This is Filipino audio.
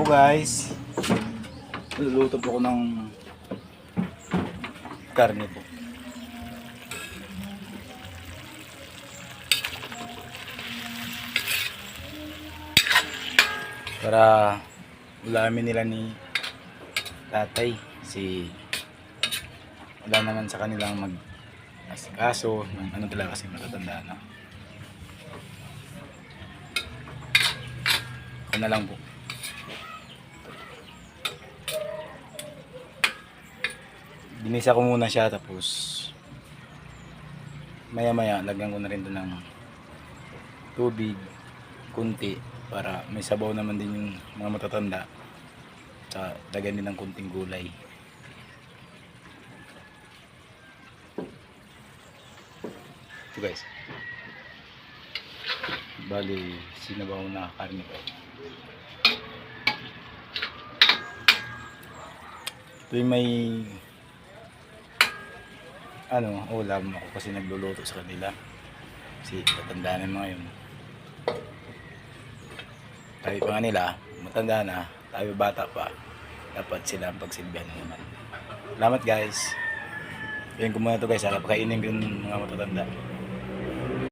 po guys. Luluto po ako ng karne po. Para ulamin nila ni tatay. Wala naman sa kanilang mag-asikaso. Ano talaga kasi matatanda na. Ako na lang po. Binisa ko muna siya, tapos maya maya lagyan ko na rin doon ng tubig kunti para may sabaw naman din yung mga matatanda. Tsaka lagyan din ng kunting gulay. Ito guys, bali sinabaw na karne ko. Ito yung may ulam ako kasi nagluluto sa kanila kasi tatanda na mga yun. Tayo pa nga nila matanda na, tayo bata pa, dapat sila ang pagsilbihan naman. Salamat guys. Yan ko muna ito guys, pakainin ko yung mga matatanda.